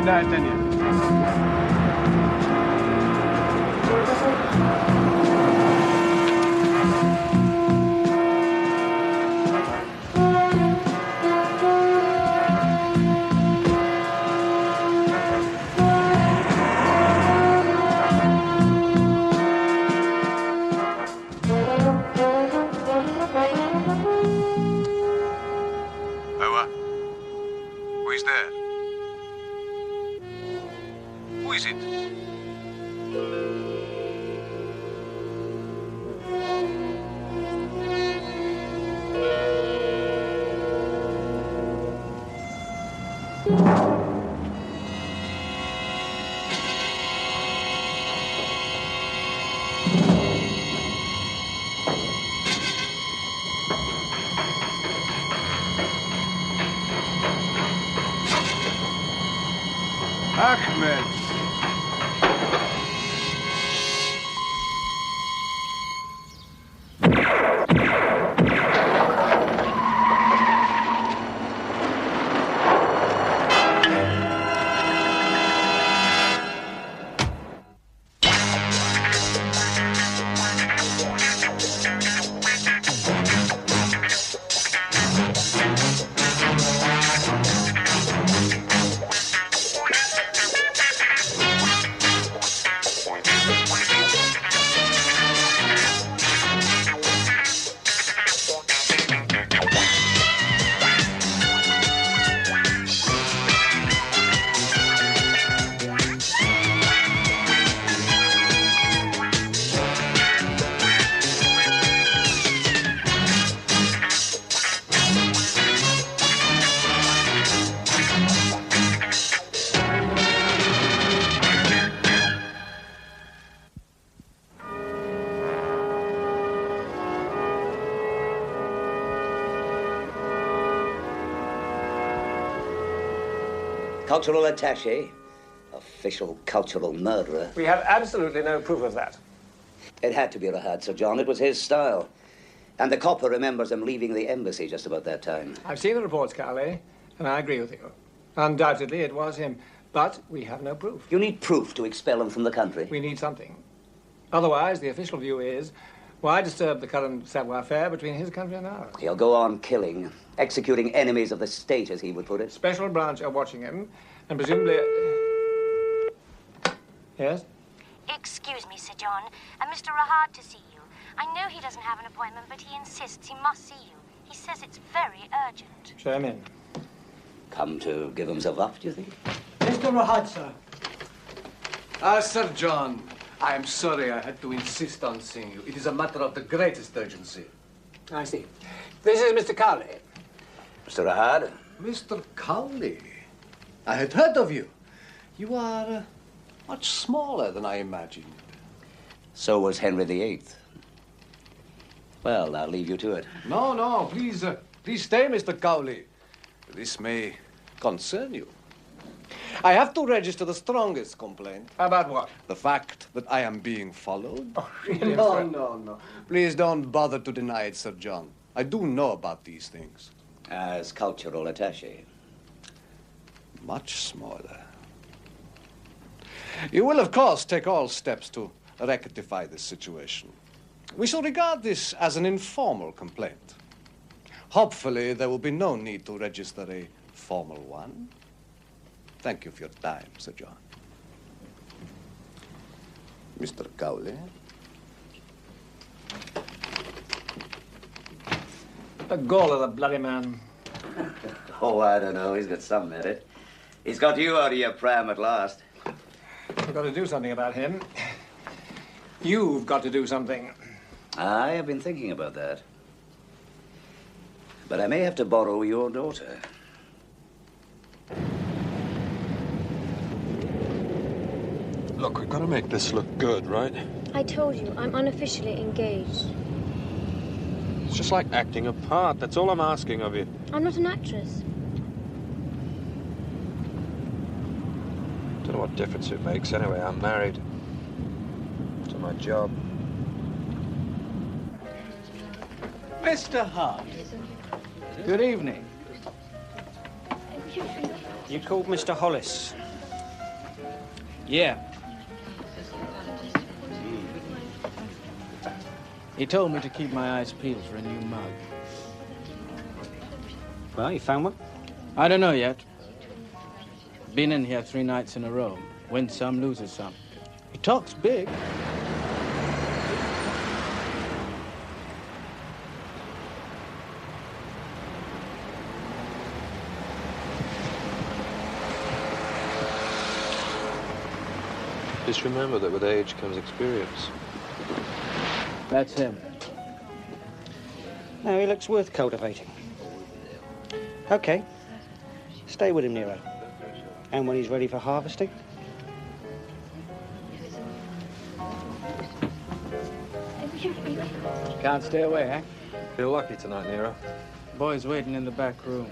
D'Artagnan. Who is there? Who is it? Ahmed. Cultural attaché, official cultural murderer. We have absolutely no proof of that. It had to be Rahad, Sir John. It was his style. And the copper remembers him leaving the embassy just about that time. I've seen the reports, Carley, and I agree with you. Undoubtedly, it was him. But we have no proof. You need proof to expel him from the country. We need something. Otherwise, the official view is, why disturb the current savoir-faire between his country and ours? He'll go on killing, executing enemies of the state, as he would put it. Special branch are watching him, and presumably... Yes? Excuse me, Sir John. Mr. Rahad to see you. I know he doesn't have an appointment, but he insists he must see you. He says it's very urgent. Show him in. Come to give himself up, do you think? Mr. Rahad, sir. Sir John, I am sorry I had to insist on seeing you. It is a matter of the greatest urgency. I see. This is Mr. Carley. Mr. Rahad? Mr. Cowley, I had heard of you. You are much smaller than I imagined. So was Henry VIII. Well, I'll leave you to it. No, please stay, Mr. Cowley. This may concern you. I have to register the strongest complaint. About what? The fact that I am being followed. Oh, really? No. Please don't bother to deny it, Sir John. I do know about these things. As cultural attaché. Much smaller. You will, of course, take all steps to rectify this situation. We shall regard this as an informal complaint. Hopefully, there will be no need to register a formal one. Thank you for your time, Sir John. Mr. Cowley? The gall of the bloody man. Oh, I don't know. He's got some merit. He's got you out of your pram at last. We've got to do something about him. You've got to do something. I have been thinking about that. But I may have to borrow your daughter. Look, we've got to make this look good, right? I told you, I'm unofficially engaged. It's just like acting a part. That's all I'm asking of you. I'm not an actress. Don't know what difference it makes. Anyway, I'm married to my job. Mr. Hart. Good evening. You called Mr. Hollis. Yeah. He told me to keep my eyes peeled for a new mug. Well, you found one? I don't know yet. Been in here 3 nights in a row. Wins some, loses some. He talks big. Just remember that with age comes experience. That's him. No, he looks worth cultivating. Okay. Stay with him, Nero. And when he's ready for harvesting? Can't stay away, eh? Feel lucky tonight, Nero. Boy's waiting in the back room.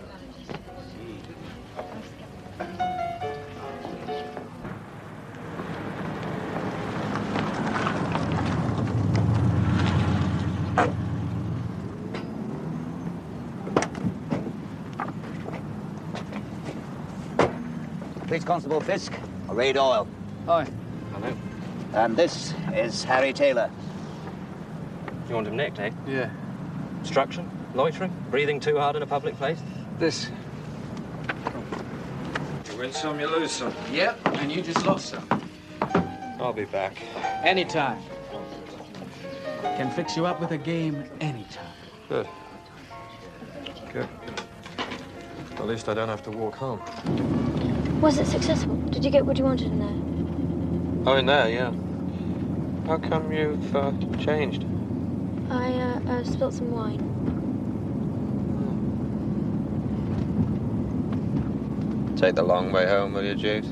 Police Constable Fisk, Ray Doyle. Hi. Hello. And this is Harry Taylor. You want him nicked, eh? Yeah. Obstruction? Loitering? Breathing too hard in a public place? This. You win some, you lose some. Yep, and you just lost some. I'll be back. Anytime. Can fix you up with a game anytime. Good. Good. At least I don't have to walk home. Was it successful? Did you get what you wanted in there? Oh, in there, yeah. How come you've changed? I spilt some wine. Take the long way home, will you, Jeeves?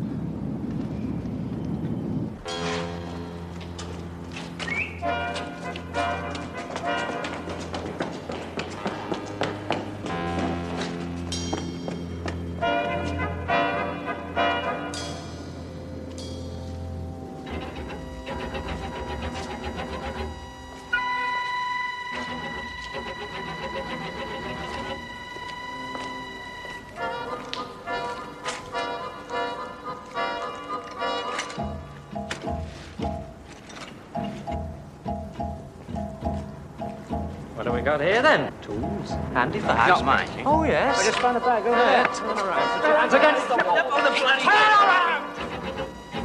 What do we got here, then? Tools. Handy for house. Not mine. Oh, yes. I just found a bag over there. Turn around. Put your hands against the wall. On the bloody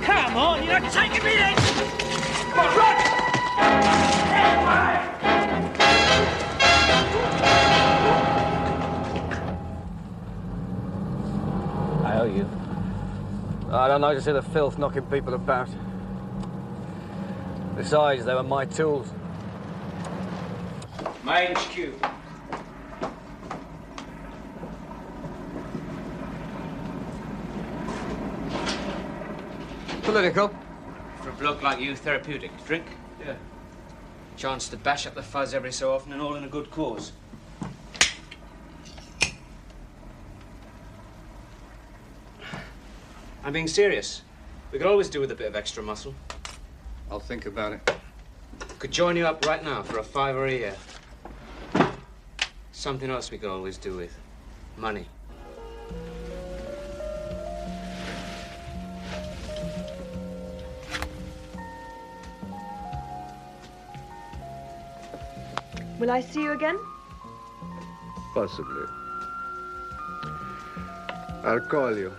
Come on, you're not taking me then! Come on, run! I owe you. I don't like to see the filth knocking people about. Besides, they were my tools. My HQ. Political. For a bloke like you, therapeutic. Drink? Yeah. Chance to bash up the fuzz every so often and all in a good cause. I'm being serious. We could always do with a bit of extra muscle. I'll think about it. Could join you up right now for a $5 a year. Something else we could always do with. Money. Will I see you again? Possibly. I'll call you.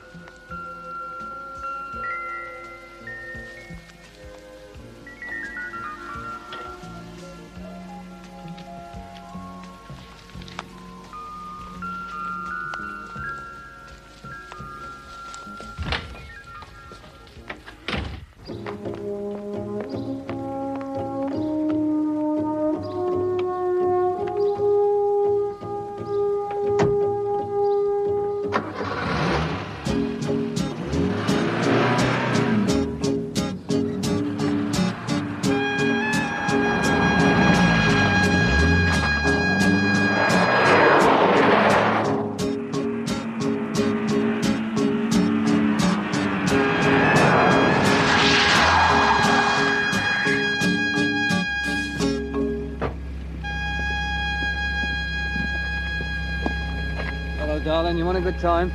Darling, you want a good time?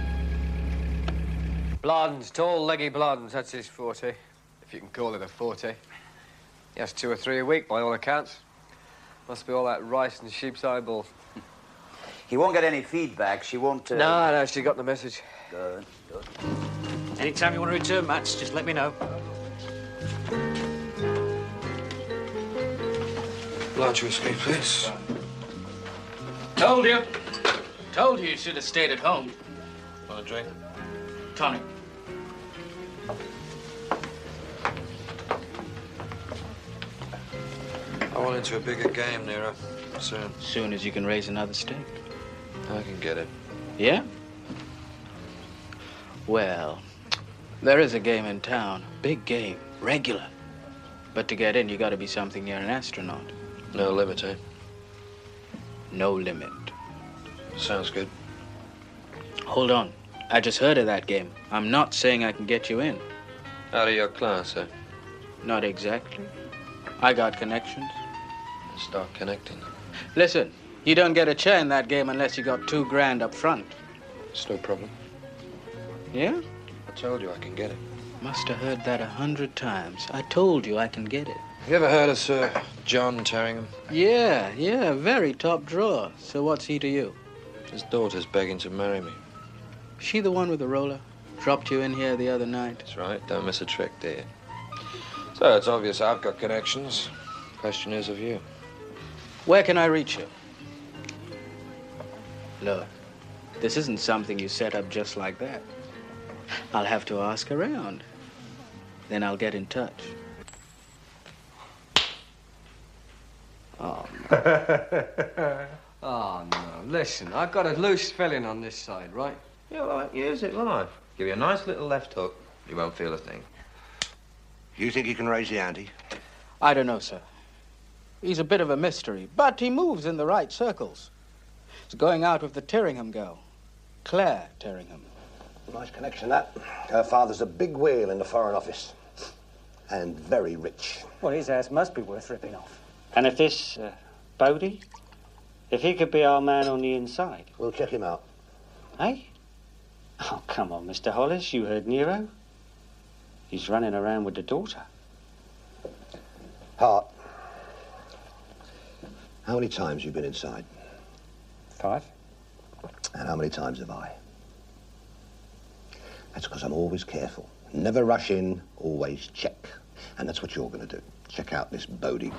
Blondes, tall, leggy blondes, that's his forte. if you can call it a forte. Yes, 2 or 3 a week, by all accounts. Must be all that rice and sheep's eyeball. He won't get any feedback. She won't... No, she got the message. Good, good. Anytime you want to return, Max, just let me know. Large whiskey, please. Told you. Told you should have stayed at home. Want a drink? Tonic. I want into a bigger game, Nero. Soon. Soon as you can raise another stake. I can get it. Yeah? Well, there is a game in town. Big game. Regular. But to get in, you gotta be something near an astronaut. No limit, eh? No limit. Sounds good. Hold on. I just heard of that game. I'm not saying I can get you in. Out of your class, eh? Not exactly. I got connections. Start connecting. Listen, you don't get a chair in that game unless you got $2 grand up front. It's no problem. Yeah? I told you I can get it. Must have heard that 100 times. I told you I can get it. You ever heard of Sir John Terringham? Yeah, very top drawer. So what's he to you? His daughter's begging to marry me. She the one with the roller? Dropped you in here the other night? That's right. Don't miss a trick, dear. So it's obvious I've got connections. Question is of you. Where can I reach you? Look, this isn't something you set up just like that. I'll have to ask around. Then I'll get in touch. Oh, no. Oh, no. Listen, I've got a loose filling on this side, right? Yeah, well, use it live. Give you a nice little left hook. You won't feel a thing. You think he can raise the ante? I don't know, sir. He's a bit of a mystery, but he moves in the right circles. He's going out with the Terringham girl, Claire Terringham. Nice connection, that. Her father's a big wheel in the Foreign Office. And very rich. Well, his ass must be worth ripping off. And if this, Bodie, if he could be our man on the inside... We'll check him out. Eh? Oh, come on, Mr. Hollis, you heard Nero. He's running around with the daughter. Hart, how many times have you been inside? 5. And how many times have I? That's because I'm always careful. Never rush in, always check. And that's what you're going to do. Check out this Bodie.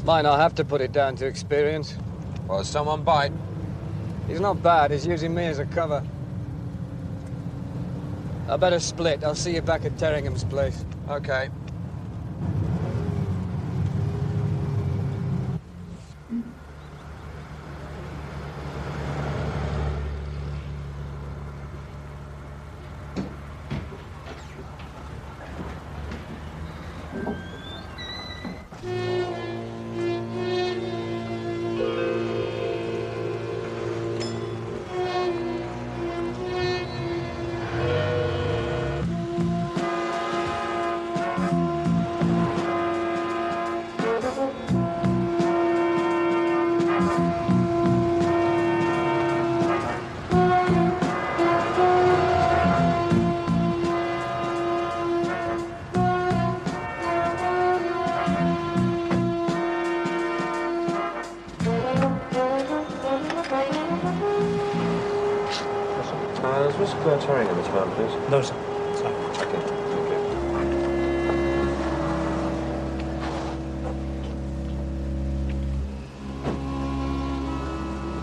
Might not have to put it down to experience. Well, does someone bite? He's not bad. He's using me as a cover. I better split. I'll see you back at Terringham's place. Okay. Is Mr. Claire Terringham at home, please? No, sir. Sorry. Okay.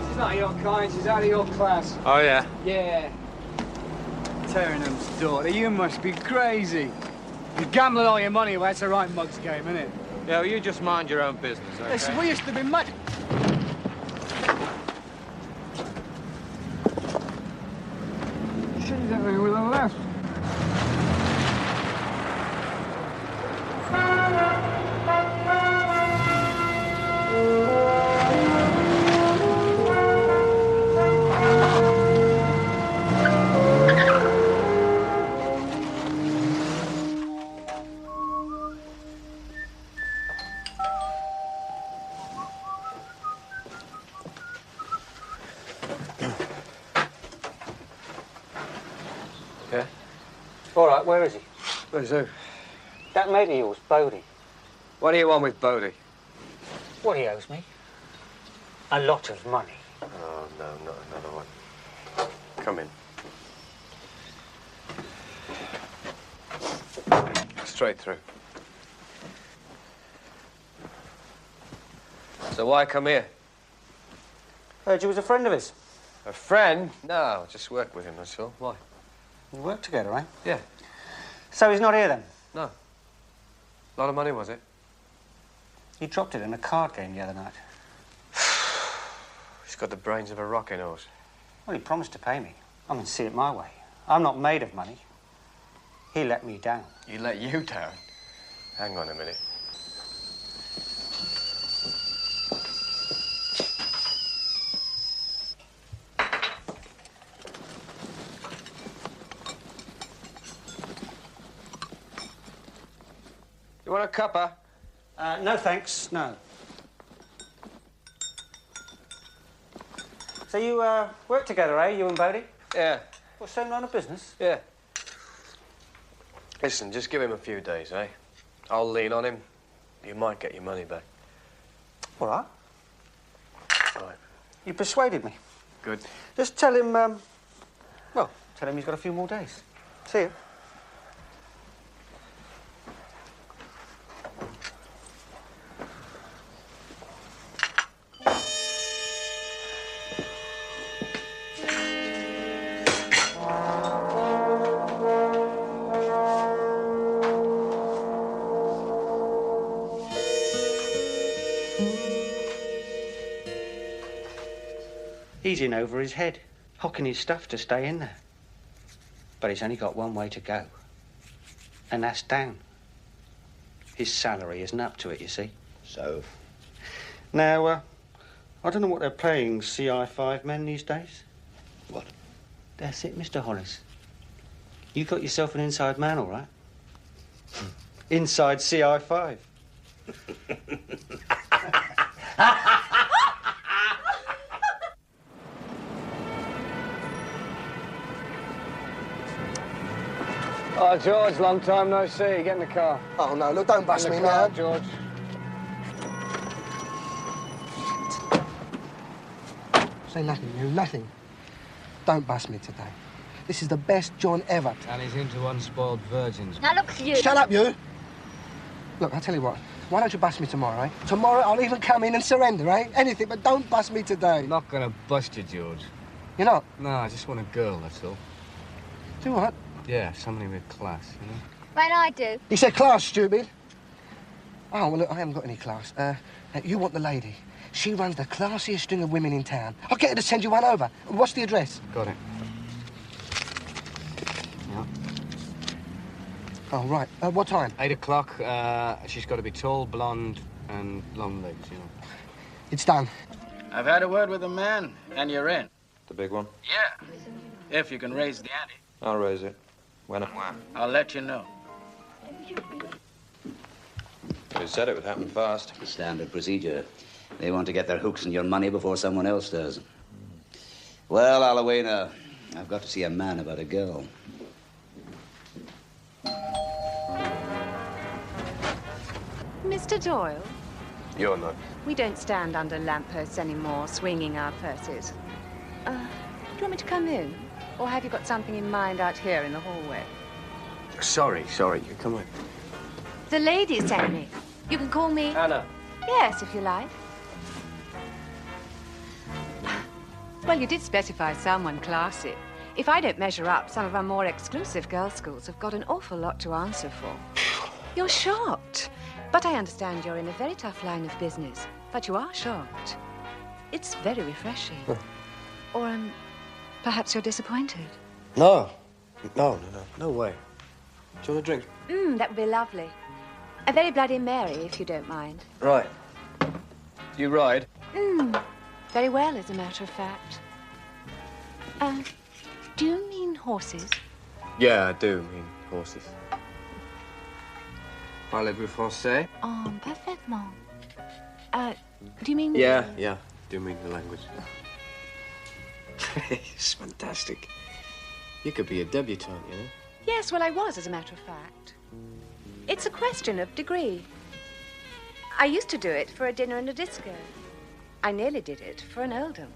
She's not your kind. She's out of your class. Oh, yeah? Yeah. Terringham's daughter. You must be crazy. You're gambling all your money away. It's a right mug's game, isn't it? Yeah, well, you just mind your own business, okay? Listen, we used to be mad. She's having with a left. All right, where is he? Where's who? That mate of yours, Bodie. What do you want with Bodie? What he owes me? A lot of money. Oh, no, not another one. Come in. Straight through. So why come here? Heard you was a friend of his. A friend? No, just work with him, that's all. Why? You work together, eh? Yeah. So he's not here then? No. A lot of money, was it? He dropped it in a card game the other night. He's got the brains of a rocking horse. Well, he promised to pay me. I'm going to see it my way. I'm not made of money. He let me down. He let you down? Hang on a minute. You want a cuppa? No, thanks. No. So you work together, eh? You and Bodie? Yeah. Well, same line of business? Yeah. Listen, just give him a few days, eh? I'll lean on him. You might get your money back. All right. Right. You persuaded me. Good. Just tell him, well, tell him he's got a few more days. See you. He's in over his head, hocking his stuff to stay in there. But he's only got one way to go, and that's down. His salary isn't up to it, you see. So? Now, I don't know what they're paying CI5 men these days. What? That's it, Mr. Hollis. You got yourself an inside man, all right? Inside CI5. Oh, George, long time no see. Get in the car. Oh, no, look, don't bust In me the car, now. George. Say nothing, you, nothing. Don't bust me today. This is the best joint ever. And he's into unspoiled virgins. Now look, you. Shut up, you. Look, I'll tell you what. Why don't you bust me tomorrow, eh? Tomorrow I'll even come in and surrender, eh? Anything, but don't bust me today. I'm not gonna bust you, George. You're not? No, I just want a girl, that's all. Do what? Yeah, somebody with class, you know? Right, I do. He said class, stupid. Oh, well, look, I haven't got any class. You want the lady. She runs the classiest string of women in town. I'll get her to send you one over. What's the address? Got it. Yeah. Oh, right. What time? 8 o'clock. She's got to be tall, blonde, and long legs, you know. It's done. I've had a word with the man, and you're in. The big one? Yeah. If you can raise the ante. I'll raise it. When and where? I'll let you know. You said it would happen fast. Standard procedure. They want to get their hooks in your money before someone else does. Well, Alawena, I've got to see a man about a girl. Mr. Doyle, You're not. we don't stand under lampposts anymore, swinging our purses. Do you want me to come in? Or have you got something in mind out here in the hallway? Sorry. You come in. The lady sent me. You can call me... Anna. Yes, if you like. Well, you did specify someone classy. If I don't measure up, some of our more exclusive girls' schools have got an awful lot to answer for. You're shocked. But I understand you're in a very tough line of business. But you are shocked. It's very refreshing. Or, perhaps you're disappointed. No way. Do you want a drink? That would be lovely. A very Bloody Mary, if you don't mind. Right. You ride? Very well, as a matter of fact. Do you mean horses? Yeah, I do mean horses. Parlez-vous français? Oh, parfaitement. Do you mean... Yeah, do mean the language. It's fantastic. You could be a debutante, you know? Yes, well, I was, as a matter of fact. It's a question of degree. I used to do it for a dinner and a disco. I nearly did it for an earldom.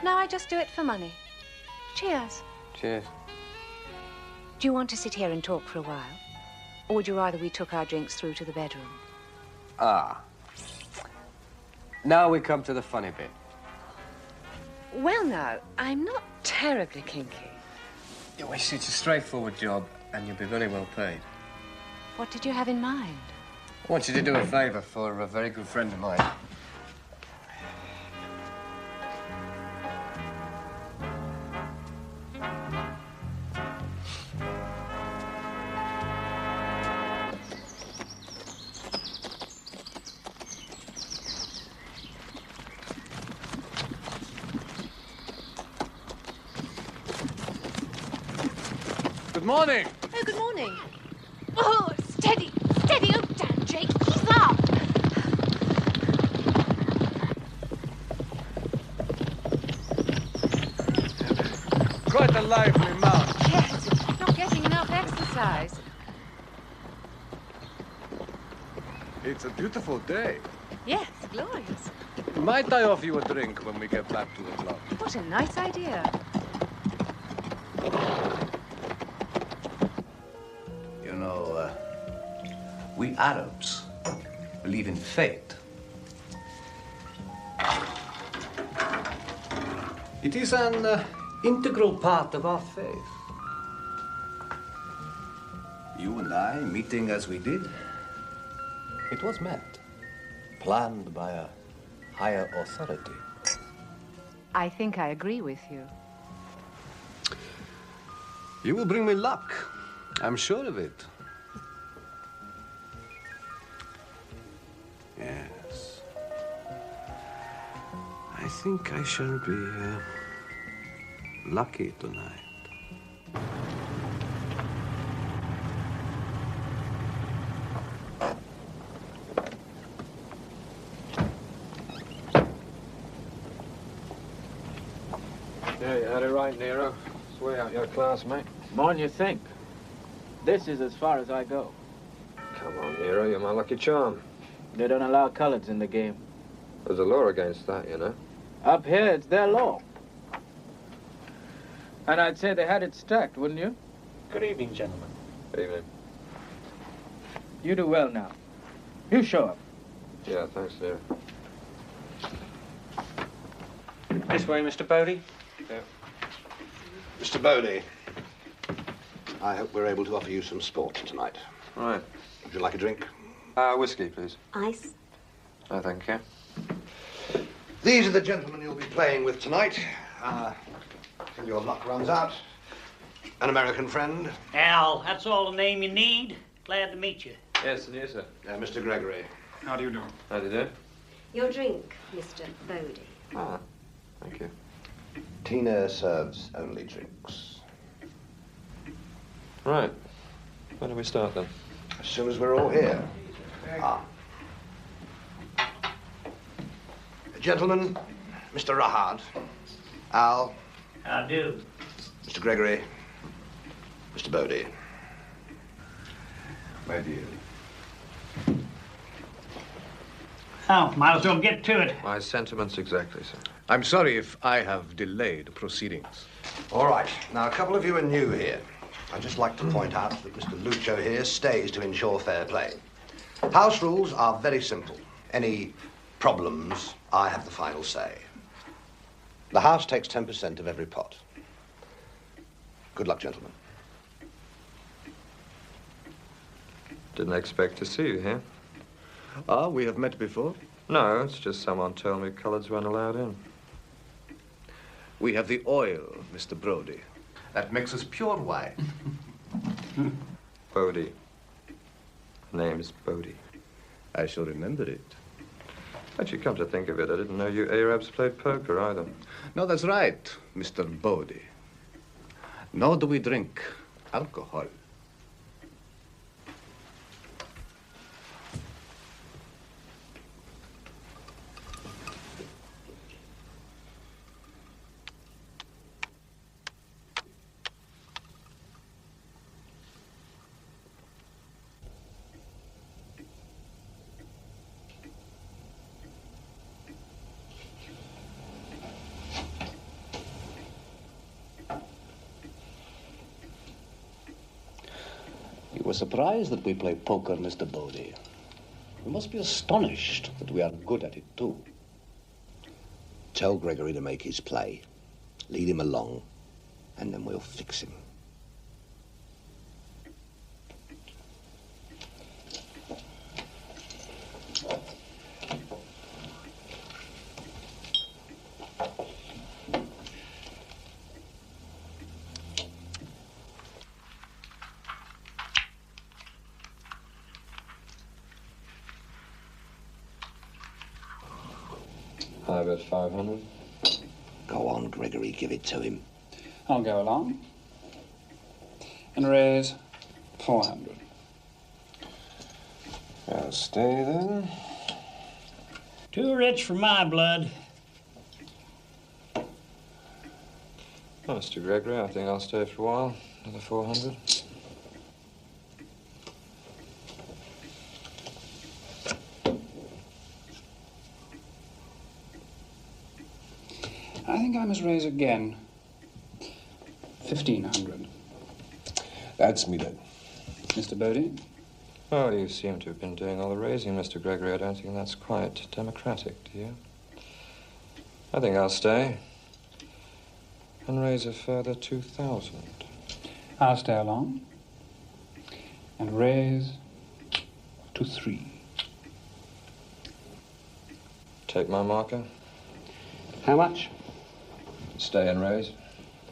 Now I just do it for money. Cheers. Cheers. Do you want to sit here and talk for a while? Or would you rather we took our drinks through to the bedroom? Ah. Now we come to the funny bit. Well, now, I'm not terribly kinky. Well, it's a straightforward job, and you'll be very well paid. What did you have in mind? I want you to do a favour for a very good friend of mine. Good morning. Oh, good morning. Oh, steady, steady. Oh, damn, Jake, he's up. Quite a lively mount. Yes, not getting enough exercise. It's a beautiful day. Yes, glorious. Might I offer you a drink when we get back to the club? What a nice idea. You know, we Arabs believe in fate. It is an integral part of our faith. You and I meeting as we did, it was meant, planned by a higher authority. I think I agree with you. You will bring me luck. I'm sure of it. Yes. I think I shall be lucky tonight. Yeah, you had it right, Nero. It's way out your class, mate. More than you think. This is as far as I go. Come on, Nero, you're my lucky charm. They don't allow coloreds in the game. There's a law against that, you know. Up here, it's their law. And I'd say they had it stacked, wouldn't you? Good evening, gentlemen. Good evening. You do well now. You show up. Yeah, thanks, Nero. This way, Mr. Bodie. Yeah. Mr. Bodie, I hope we're able to offer you some sport tonight. Right. Would you like a drink? Whiskey, please. Ice. No, thank you. These are the gentlemen you'll be playing with tonight. Till your luck runs out. An American friend. Al, that's all the name you need. Glad to meet you. Yes, and you, sir. Mr. Gregory. How do you do? How do you do? Your drink, Mr. Bodie. Ah, thank you. Tina serves only drinks. Right. When do we start, then? As soon as we're all here. Gentlemen, Mr. Rahad, Al. How do? Mr. Gregory, Mr. Bodie. My dear. Oh, might as well get to it. My sentiments exactly, sir. I'm sorry if I have delayed proceedings. All right. Now, a couple of you are new here. I'd just like to point out that Mr. Lucho here stays to ensure fair play. House rules are very simple. Any problems, I have the final say. The house takes 10% of every pot. Good luck, gentlemen. Didn't expect to see you here. Ah, we have met before? No, it's just someone told me coloreds weren't allowed in. We have the oil, Mr. Brody. That makes us pure wine. Bodie. Name's Bodie. I shall remember it. Actually, come to think of it, I didn't know you Arabs played poker either. No, that's right, Mr. Bodie. Nor do we drink alcohol. You were surprised that we play poker, Mr. Bodie. You must be astonished that we are good at it, too. Tell Gregory to make his play. Lead him along, and then we'll fix him. I bet 500. Go on, Gregory, give it to him. I'll go along and raise 400. I'll stay then. Too rich for my blood. Oh, Mr. Gregory, I think I'll stay for a while. Another 400. I think I must raise again 1,500. That's me then. Mr. Bodie? Oh, you seem to have been doing all the raising, Mr. Gregory. I don't think that's quite democratic, do you? I think I'll stay and raise a further 2,000. I'll stay along and raise to 3. Take my marker. How much? Stay and raise.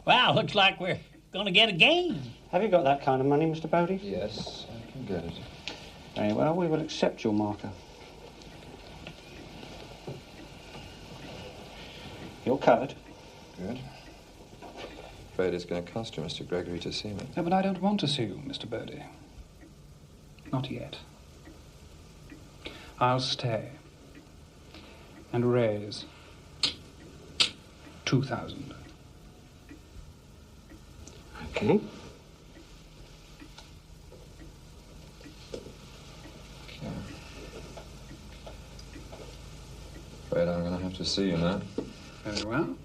Wow, looks like we're going to get a game. Have you got that kind of money, Mr. Bodie? Yes, I can get it. Very well, we will accept your marker. You're covered. Good. Afraid it's going to cost you, Mr. Gregory, to see me. No, but I don't want to see you, Mr. Bodie. Not yet. I'll stay and raise 2,000. Okay. Afraid I'm going to have to see you now. Very well.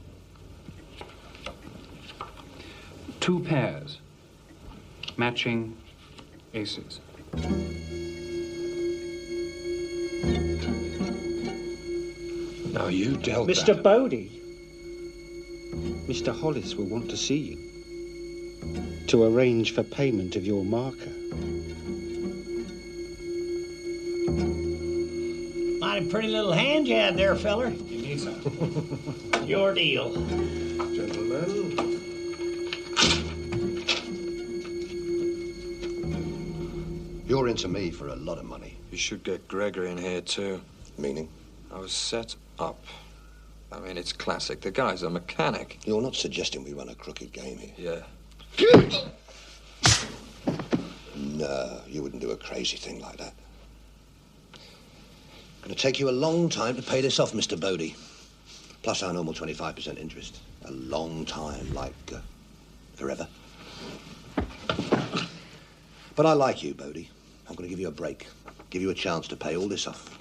2 pairs, matching aces. Now you dealt Mr. that. Bodie, Mr. Hollis will want to see you to arrange for payment of your marker. Mighty pretty little hand you had there, feller. Indeed, sir. Your deal. Gentlemen. You're into me for a lot of money. You should get Gregory in here, too. Meaning? I was set up. I mean, it's classic. The guy's a mechanic. You're not suggesting we run a crooked game here? Yeah. No, you wouldn't do a crazy thing like that. Gonna take you a long time to pay this off, Mr. Bodie. Plus our normal 25% interest. A long time, like forever. But I like you, Bodie. I'm gonna give you a break. Give you a chance to pay all this off.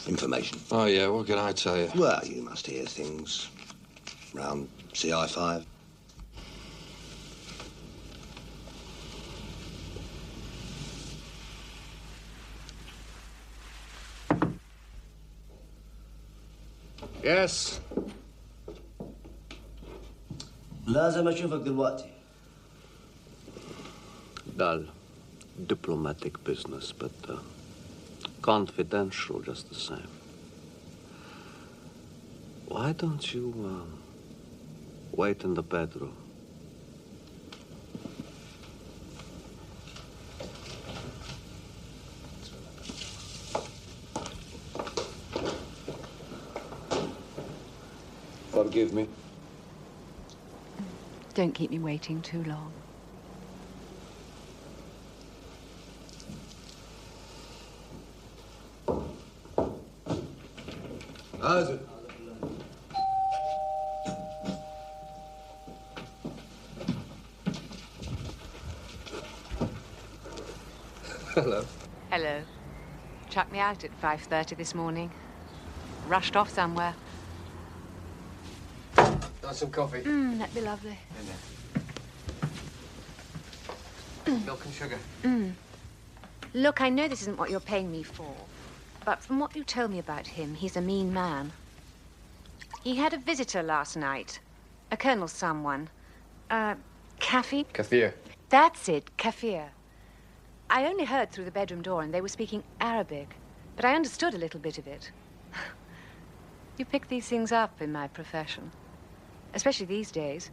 Information. Oh, yeah, what can I tell you? Well, you must hear things round CI5. Yes. لازم اشوفك دلوقتي. Dull, diplomatic business, but confidential just the same. Why don't you wait in the bedroom? Forgive me. Don't keep me waiting too long. How is it? Hello. Hello. Chucked me out at 5:30 this morning. Rushed off somewhere. Got some coffee? That'd be lovely. Milk and sugar. Look, I know this isn't what you're paying me for, but from what you told me about him, he's a mean man. He had a visitor last night. A colonel someone. Kaffir? Kaffir. That's it, Kaffir. I only heard through the bedroom door, and they were speaking Arabic, but I understood a little bit of it. You pick these things up in my profession, especially these days.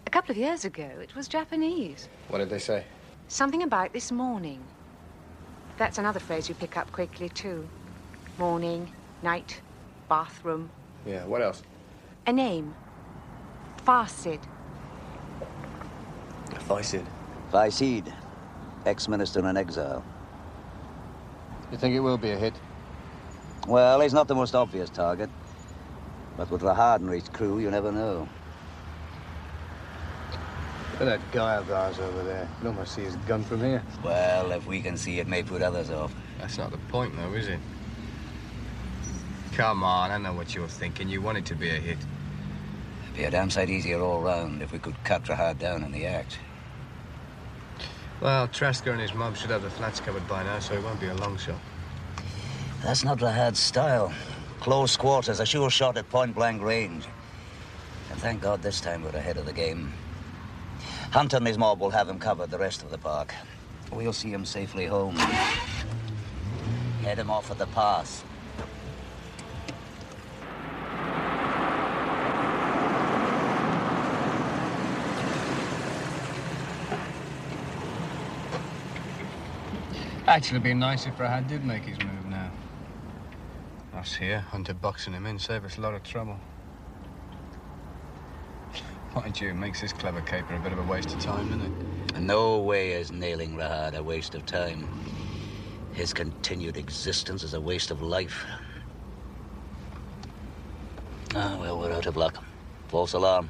A couple of years ago, it was Japanese. What did they say? Something about this morning. That's another phrase you pick up quickly, too. Morning, night, bathroom. Yeah, what else? A name. Farsid. Farsid. Farsid, ex-minister in exile. You think it will be a hit? Well, he's not the most obvious target. But with Rahad and his crew, you never know. Look at that guy of ours over there. You almost see his gun from here. Well, if we can see it, may put others off. That's not the point, though, is it? Come on, I know what you're thinking. You want it to be a hit. It'd be a damn sight easier all round if we could cut Rahad down in the act. Well, Trasker and his mob should have the flats covered by now, so it won't be a long shot. That's not Rahad's style. Close quarters, a sure shot at point-blank range. And thank God this time we're ahead of the game. Hunter and his mob will have him covered the rest of the park. We'll see him safely home. Head him off at the pass. Actually, it'd be nice if Rahad did make his move now. Us here, Hunter boxing him in, save us a lot of trouble. Mind you, it makes this clever caper a bit of a waste of time, doesn't it? No way is nailing Rahad a waste of time. His continued existence is a waste of life. Ah, well, we're out of luck. False alarm.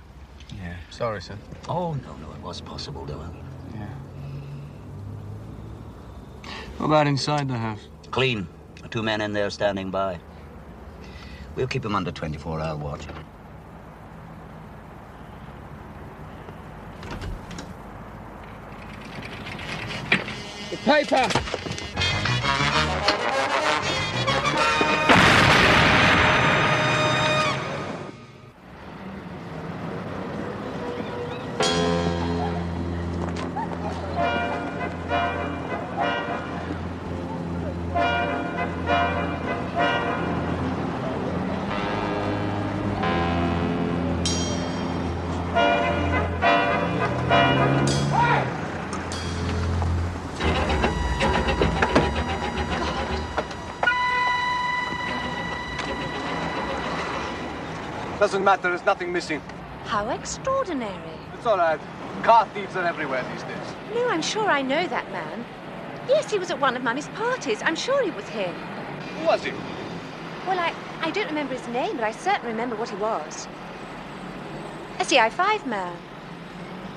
Yeah. Sorry, sir. Oh, no, it was possible, though. Yeah. What about inside the house? Clean. 2 men in there standing by. We'll keep him under 24-hour watch. The paper! Doesn't matter, there's nothing missing. How extraordinary. It's all right. Car thieves are everywhere these days. No, I'm sure I know that man. Yes, he was at one of Mummy's parties. I'm sure it was him. Who was he? Well, I don't remember his name, but I certainly remember what he was. A CI5 man.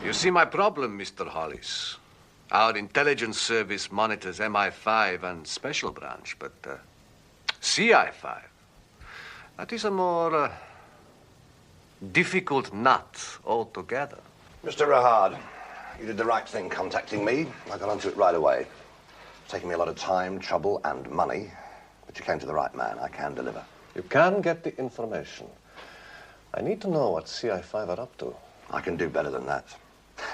You see my problem, Mr. Hollis. Our intelligence service monitors MI5 and Special Branch, but CI5, that is a more difficult nut altogether. Mr. Rahad, you did the right thing contacting me. I got onto it right away. It's taken me a lot of time, trouble, and money, but you came to the right man. I can deliver. You can get the information. I need to know what CI5 are up to. I can do better than that.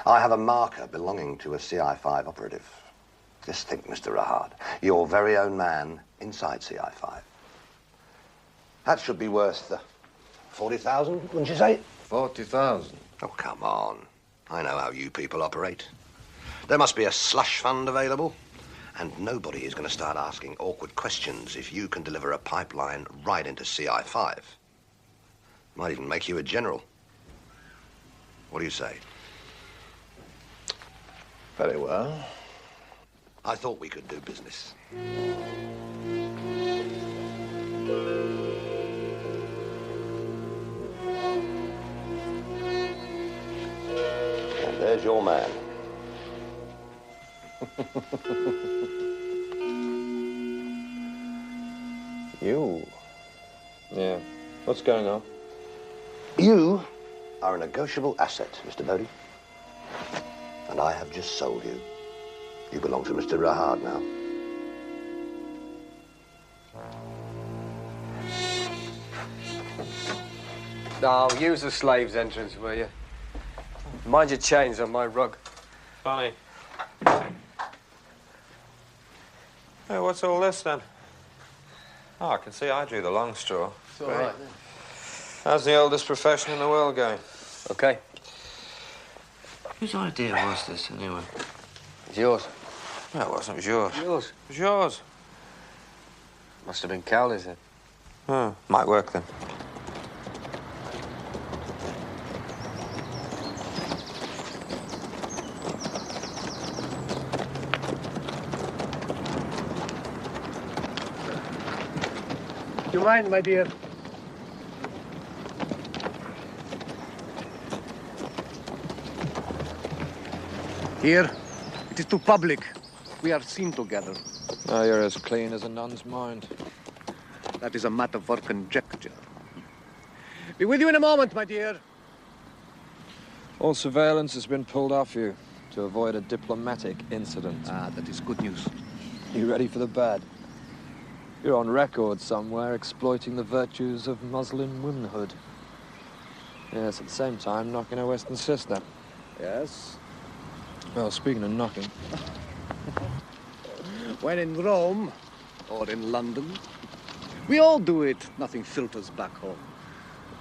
I have a marker belonging to a CI5 operative. Just think, Mr. Rahad, your very own man inside CI5. That should be worth 40,000, wouldn't you say? 40,000? Oh, come on. I know how you people operate. There must be a slush fund available, and nobody is going to start asking awkward questions if you can deliver a pipeline right into CI5. Might even make you a general. What do you say? Very well. I thought we could do business. And there's your man. You? Yeah. What's going on? You are a negotiable asset, Mr. Bodie. And I have just sold you You belong to Mr. Rahad now. No, use the slaves' entrance, will you? Mind your chains on my rug. Funny. Hey, what's all this, then? Oh, I can see I drew the long straw. It's all right, then. How's the oldest profession in the world going? Okay. Whose idea was this, anyway? It's yours. No, it wasn't. It was yours. Yours. It was yours. Must have been Cowley's, then. Oh, might work, then. Do you mind, my dear? Here, it is too public. We are seen together. Oh, you're as clean as a nun's mind. That is a matter for conjecture. Be with you in a moment, my dear. All surveillance has been pulled off you to avoid a diplomatic incident. Ah, that is good news. You ready for the bad? You're on record somewhere exploiting the virtues of Muslim womanhood. Yes, at the same time, knocking her Western sister. Yes? Well, speaking of knocking... When in Rome, or in London, we all do it. Nothing filters back home.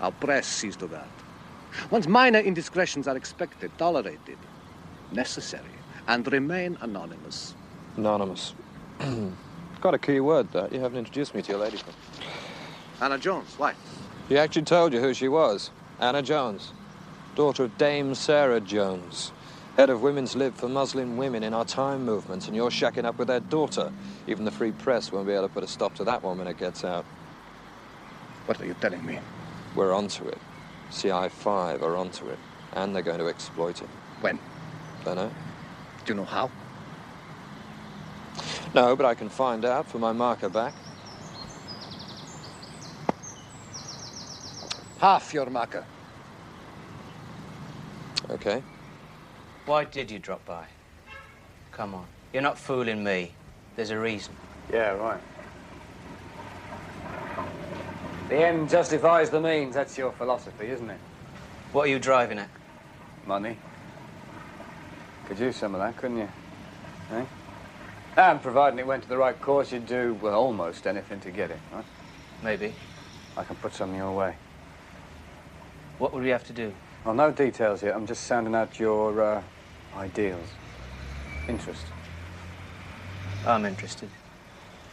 Our press sees to that. Once minor indiscretions are expected, tolerated, necessary, and remain anonymous. Anonymous. Quite a key word, that. You haven't introduced me to your lady friend. Anna Jones, why? He actually told you who she was. Anna Jones. Daughter of Dame Sarah Jones. Head of Women's Lib for Muslim women in our time movement, and you're shacking up with their daughter. Even the free press won't be able to put a stop to that one when it gets out. What are you telling me? We're onto it. CI5 are onto it, and they're going to exploit it. When? Don't know. Do you know how? No, but I can find out for my marker back. Half your marker. Okay. Why did you drop by? Come on. You're not fooling me. There's a reason. Yeah, right. The end justifies the means. That's your philosophy, isn't it? What are you driving at? Money. Could use some of that, couldn't you? Eh? And providing it went to the right course, you'd do, well, almost anything to get it, right? Maybe. I can put some your way. What would we have to do? Well, no details yet. I'm just sounding out your, ideals. Interest. I'm interested.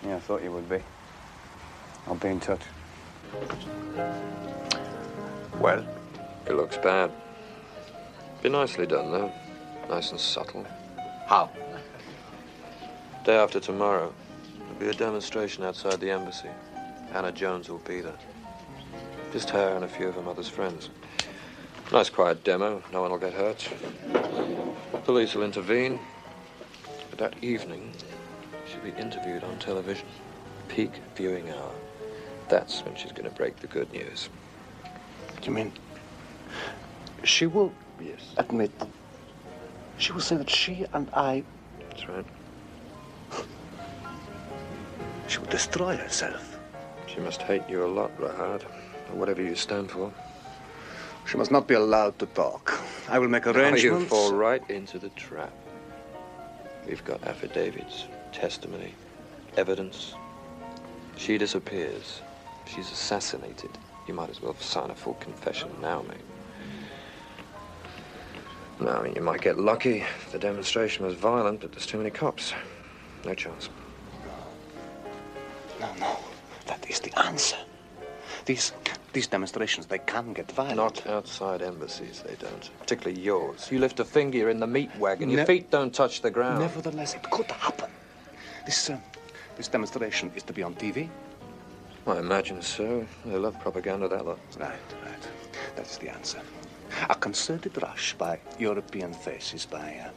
Yeah, I thought you would be. I'll be in touch. Well? It looks bad. Be nicely done, though. Nice and subtle. How? Day after tomorrow, there'll be a demonstration outside the embassy. Anna Jones will be there. Just her and a few of her mother's friends. Nice quiet demo. No one will get hurt. Police will intervene. But that evening, she'll be interviewed on television. Peak viewing hour. That's when she's going to break the good news. You mean she will admit, she will say that she and I... That's right. She will destroy herself. She must hate you a lot, Rahad, or whatever you stand for. She must not be allowed to talk. I will make arrangements. You fall right into the trap. We've got affidavits, testimony, evidence. She disappears. She's assassinated. You might as well sign a full confession now, mate. No, I mean, you might get lucky. The demonstration was violent, but there's too many cops. No chance. No. That is the answer. These demonstrations, they can get violent. Not outside embassies, they don't. Particularly yours. You lift a finger, you're in the meat wagon. Your feet don't touch the ground. Nevertheless, it could happen. This demonstration is to be on TV? I imagine so. They love propaganda, that lot. Right. That is the answer. A concerted rush by European faces, by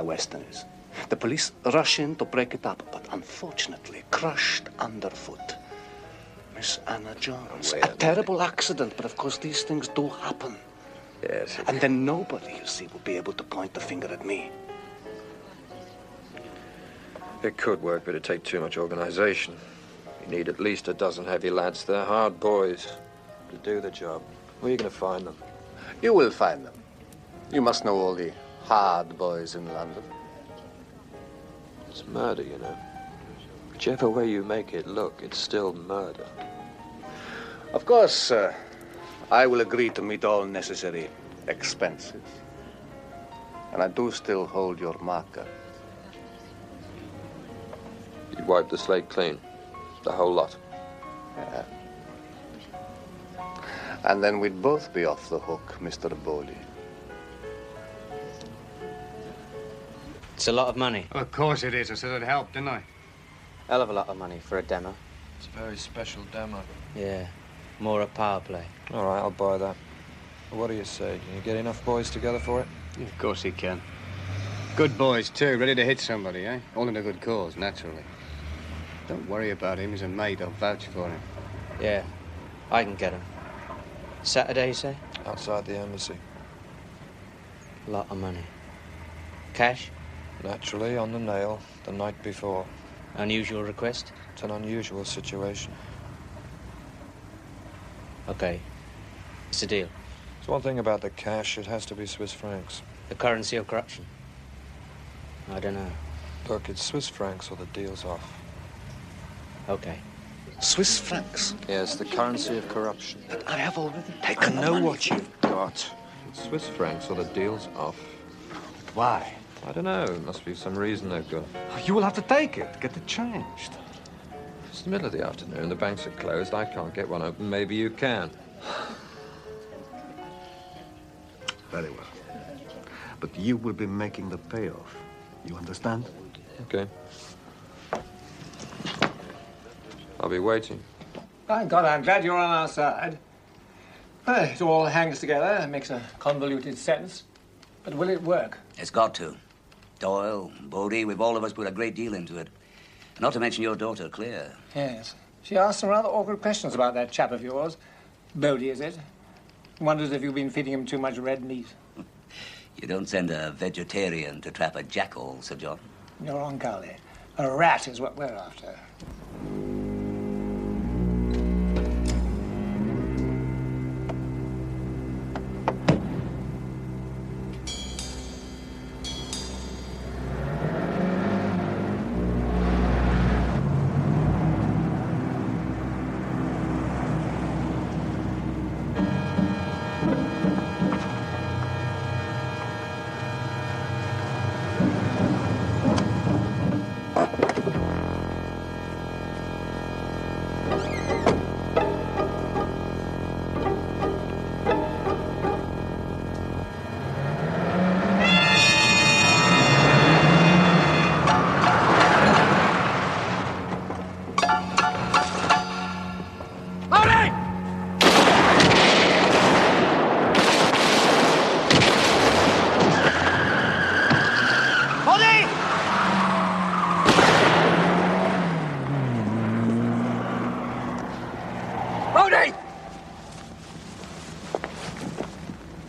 Westerners. The police rush in to break it up, but unfortunately crushed underfoot. Miss Anna Jones. A terrible accident, but of course these things do happen. Yes. And then nobody, you see, will be able to point the finger at me. It could work, but it'd take too much organization. You need at least a dozen heavy lads. They're hard boys to do the job. Where are you going to find them? You will find them. You must know all the hard boys in London. It's murder, you know. Whichever way you make it look, it's still murder. Of course, I will agree to meet all necessary expenses. And I do still hold your marker. You'd wipe the slate clean. The whole lot. Yeah. And then we'd both be off the hook, Mr. Bowley. It's a lot of money. Well, of course it is. I said it'd help, didn't I? Hell of a lot of money for a demo. It's a very special demo. Yeah, more a power play. All right, I'll buy that. But what do you say? Can you get enough boys together for it? Yeah, of course he can. Good boys, too, ready to hit somebody, eh? All in a good cause, naturally. Don't worry about him. He's a mate. I'll vouch for him. Yeah, I can get him. Saturday, you say? Outside the embassy. Lot of money. Cash? Naturally, on the nail, the night before. Unusual request? It's an unusual situation. Okay. It's a deal. There's one thing about the cash. It has to be Swiss francs. The currency of corruption? I don't know. Look, it's Swiss francs or the deal's off. Okay. Swiss francs? Yes, the currency of corruption. I have already taken I know what you've got. It's Swiss francs or the deal's off. Why? I don't know. There must be some reason they've got. You will have to take it. Get it changed. It's the middle of the afternoon. The banks are closed. I can't get one open. Maybe you can. Very well. But you will be making the payoff. You understand? Okay. I'll be waiting. Thank God, I'm glad you're on our side. It all hangs together and makes a convoluted sense. But will it work? It's got to. Doyle, Bodie, we've all of us put a great deal into it. Not to mention your daughter, Claire. Yes. She asked some rather awkward questions about that chap of yours. Bodie, is it? Wonders if you've been feeding him too much red meat. You don't send a vegetarian to trap a jackal, Sir John. You're on, Carly. A rat is what we're after.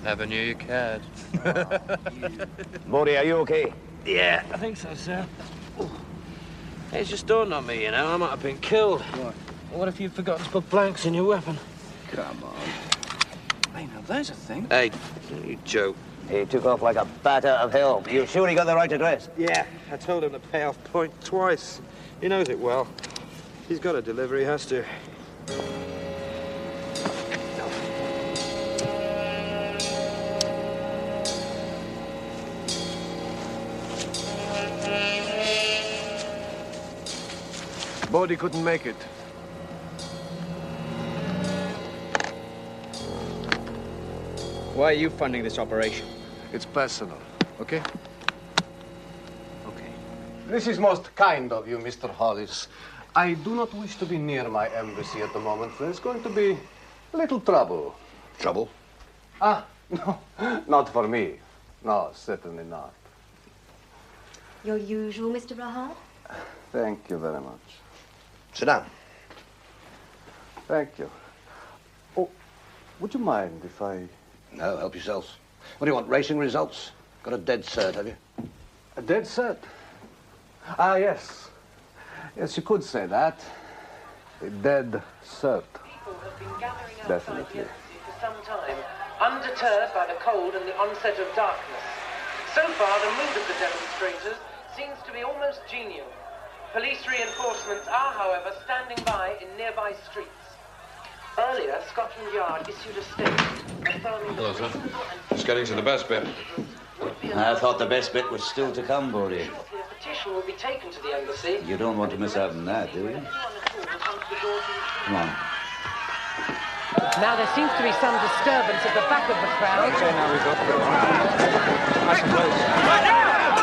Never knew you cared. Bodie, are you okay? Yeah, I think so, sir. It's just dawned on me, you know, I might have been killed. What if you'd forgotten to put blanks in your weapon? Come on. Hey, now there's a thing. Hey, you joke. He took off like a bat out of hell. You sure he got the right address? Yeah, I told him the payoff point twice. He knows it well. He's got to deliver, he has to. Bodie couldn't make it. Why are you funding this operation? It's personal, okay? Okay. This is most kind of you, Mr. Hollis. I do not wish to be near my embassy at the moment. There's going to be a little trouble. Trouble? Ah, no, not for me. No, certainly not. Your usual, Mr. Rahad? Thank you very much. Sit down. Thank you. Oh, would you mind if I... No, help yourselves. What do you want, racing results? Got a dead cert, have you? A dead cert? Ah, yes. Yes, you could say that. A dead cert. People have been gathering outside Definitely. the embassy for some time, undeterred by the cold and the onset of darkness. So far, the mood of the demonstrators seems to be almost genial. Police reinforcements are, however, standing by in nearby streets. Earlier, Scotland Yard issued a statement affirming Hello, that sir. reasonable and Just getting to the best bit. I thought the best bit was still to come, Bodie. a petition will be taken to the embassy. You don't want to miss out on that, do you? Come on. Now there seems to be some disturbance at the back of the crowd. Okay, now we've got nice and close.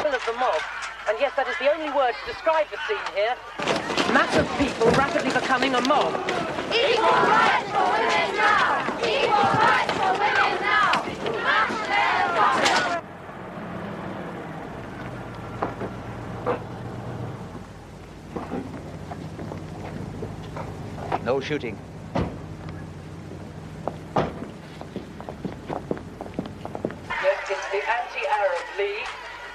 Of the mob, and yes, that is the only word to describe the scene here. Mass of people rapidly becoming a mob. Equal rights for women now! Equal rights for women now! No shooting. Yes, it's the Anti-Arab League.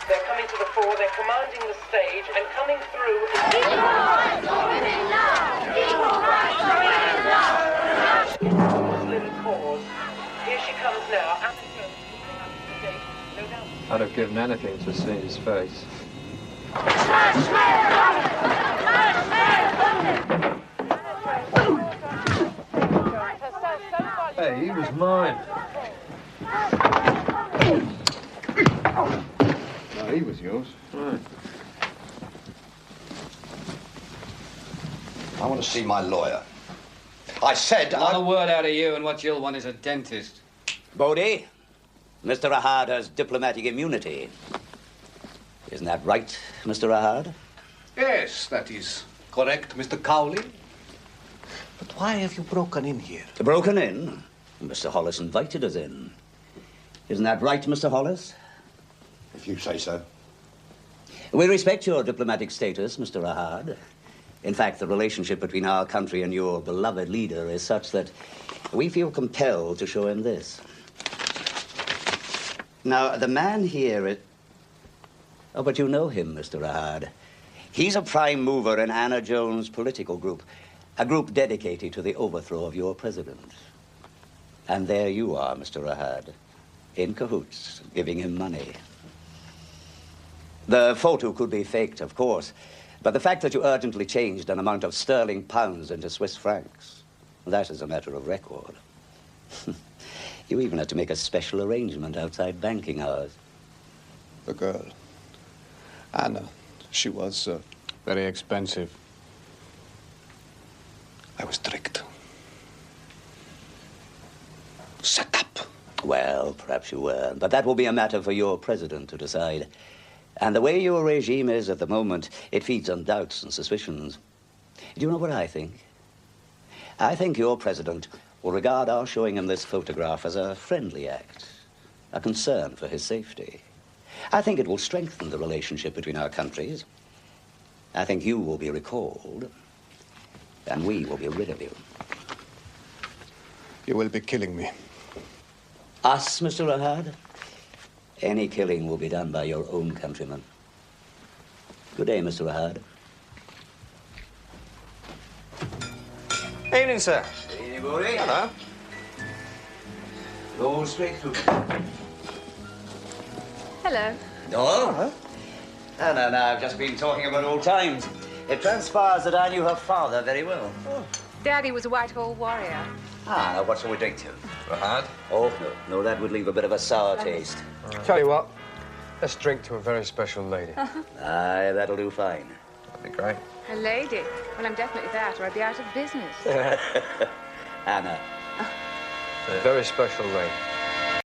They're coming to the fore, they're commanding the stage, and coming through... Equal rights for women now! Equal rights for women now! Muslim cause. Here she comes now. I'd have given anything to see his face. Hey, he was mine. No, he was yours. Right. I want to see my lawyer. I said Not a word out of you, and what you'll want is a dentist. Bodie, Mr. Ahad has diplomatic immunity. Isn't that right, Mr. Ahad? Yes, that is correct, Mr. Cowley. But why have you broken in here? Broken in? Mr. Hollis invited us in. Isn't that right, Mr. Hollis? If you say so. We respect your diplomatic status, Mr. Ahad. In fact, the relationship between our country and your beloved leader is such that we feel compelled to show him this. Now, the man here is... Oh, but you know him, Mr. Ahad. He's a prime mover in Anna Jones' political group, a group dedicated to the overthrow of your president. And there you are, Mr. Ahad, in cahoots, giving him money. The photo could be faked, of course, but the fact that you urgently changed an amount of sterling pounds into Swiss francs, that is a matter of record. You even had to make a special arrangement outside banking hours. The girl, Anna, she was... Very expensive. I was tricked. Set up. Well, perhaps you were, but that will be a matter for your president to decide. And the way your regime is at the moment, it feeds on doubts and suspicions. Do you know what I think? I think your president will regard our showing him this photograph as a friendly act, a concern for his safety. I think it will strengthen the relationship between our countries. I think you will be recalled, and we will be rid of you. You will be killing me. Us, Mr. Ahad? Any killing will be done by your own countrymen. Good day, Mr. Ahad. Evening, sir. Evening, Bodie. Hello. Go straight through. Hello. Oh? No, I've just been talking about old times. It transpires that I knew her father very well. Oh. Daddy was a Whitehall warrior. Ah, now what shall we drink to? Ahad? Oh, no, that would leave a bit of a sour taste. Tell you what, let's drink to a very special lady. Aye, that'll do fine. That'd be great. A lady? Well, I'm definitely that, or I'd be out of business. Anna. A very special lady.